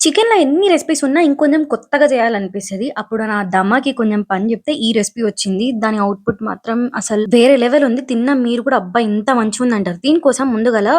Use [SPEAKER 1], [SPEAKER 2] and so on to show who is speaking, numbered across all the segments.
[SPEAKER 1] చికెన్‌లో ఎన్ని రెసిపీస్ ఉన్నా ఇంకొంచెం కొత్తగా చేయాలనిపిస్తది. అప్పుడు నా దమ్మకి కొంచెం పని చెప్తే ఈ రెసిపీ వచ్చింది. దాని ఔట్‌పుట్ మాత్రం అసలు వేరే లెవెల్ ఉంది. తిన్న మీరు కూడా అబ్బా! ఇంత మంచిగుందంటారు. దీనికోసం ముందుగల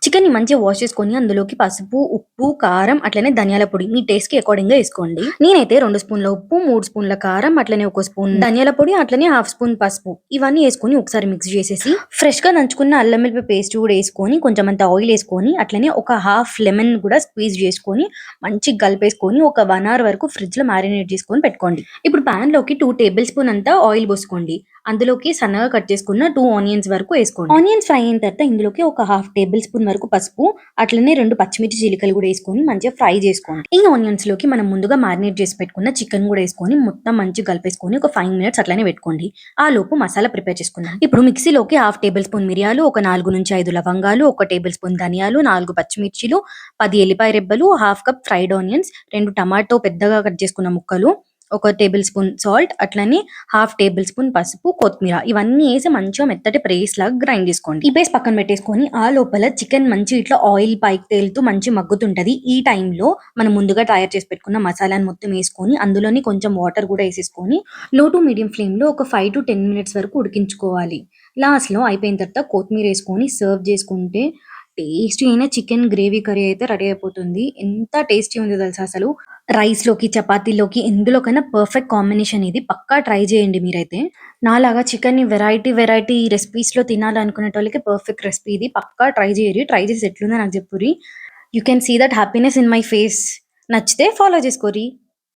[SPEAKER 1] చికెన్‌ని మంచిగా వాష్ చేసుకొని అందులోకి పసుపు, ఉప్పు, కారం అట్లనే ధనియాల పొడి మీ టేస్ట్‌కి అకార్డింగ్‌గా ఏసుకోండి. నేనైతే 2 స్పూన్ల ఉప్పు, 3 స్పూన్ల కారం, అట్లనే 1 స్పూన్ ధనియాల పొడి, అట్లనే హాఫ్ స్పూన్ పసుపు ఇవన్నీ ఏసుకొని ఒకసారి మిక్స్ చేసేసి ఫ్రెష్‌గా దంచుకున్న అల్లం వెల్లుల్లి పేస్ట్ కూడా ఏసుకొని కొంచెం అంత ఆయిల్ ఏసుకొని అట్లనే ఒక హాఫ్ లెమన్ కూడా స్క్వీజ్ చేసుకొని మంచిగా కలిపేసుకొని ఒక 1 అవర్ వరకు ఫ్రిడ్జ్‌లో మారినేట్ చేసుకొని పెట్టుకోండి. ఇప్పుడు పాన్‌లోకి 2 టేబుల్ స్పూన్ అంతా ఆయిల్ పోసుకోండి. అందులోకి సన్నగా కట్ చేసుకున్న 2 ఆనియన్స్ వరకు ఏసుకోండి. ఆనియన్స్ ఫ్రై అయిన తర్వాత ఇందులోకి ఒక హాఫ్ టేబుల్ స్పూన్ వరకు పసుపు, అట్లనే 2 పచ్చిమిర్చి చీలికలు కూడా ఏసుకొని మంచిగా ఫ్రై చేసుకోండి. ఈ ఆనియన్స్ లోకి మనం ముందుగా మారినేట్ చేసి పెట్టుకున్న చికెన్ కూడా ఏసుకొని మొత్తం మంచిగా కలిపేసుకొని ఒక 5 మినిట్స్ అట్లనే పెట్టుకోండి. ఆ లోపు మసాలా ప్రిపేర్ చేసుకుందాం. ఇప్పుడు మిక్సీలోకి హాఫ్ టేబుల్ స్పూన్ మిరియాలు, ఒక 4-5 లవంగాలు, ఒక టేబుల్ స్పూన్ ధనియాలు, 4 పచ్చిమిర్చిలు, 10 ఎల్లిపాయ రెబ్బలు, half cup fried onions, 2 tomato పెద్దగా కట్ చేసుకున్న ముక్కలు, ఒక టేబుల్ స్పూన్ సాల్ట్, అట్లనే హాఫ్ టేబుల్ స్పూన్ పసుపు, కొత్తిమీర ఇవన్నీ వేసి మంచిగా మెత్తటి పేస్ట్ లాగా గ్రైండ్ చేసుకోండి. ఈ పేస్ట్ పక్కన పెట్టేసుకొని ఆ లోపల చికెన్ మంచి ఇట్లా ఆయిల్ పైకి తేలుతూ మంచి మగ్గుతుంటది. ఈ టైంలో మనం ముందుగా తయారు చేసి పెట్టుకున్న మసాలాను మొత్తం వేసుకొని అందులోని కొంచెం వాటర్ కూడా వేసేసుకొని లో టు మీడియం ఫ్లేమ్ లో ఒక 5 to 10 మినిట్స్ వరకు ఉడికించుకోవాలి. లాస్ట్ లో అయిపోయిన తర్వాత కొత్తిమీర వేసుకొని సర్వ్ చేసుకుంటే టేస్టీ అయిన చికెన్ గ్రేవీ కర్రీ అయితే రెడీ అయిపోతుంది. ఎంత టేస్టీ ఉంది తెలుసా అసలు. రైస్ లోకి, చపాతీలోకి ఎందులోకైనా పర్ఫెక్ట్ కాంబినేషన్ ఇది. పక్కా ట్రై చేయండి మీరైతే. నాలాగా చికెన్‌ని వెరైటీ రెసిపీస్‌లో తినాలనుకునేటోళ్ళకి పర్ఫెక్ట్ రెసిపీ ఇది. పక్కా ట్రై చేయరి. ట్రై చేసి ఎట్లుందో నాకు చెప్పుర్రి. You can see that happiness in my face. నచ్చితే ఫాలో చేసుకోర్రి.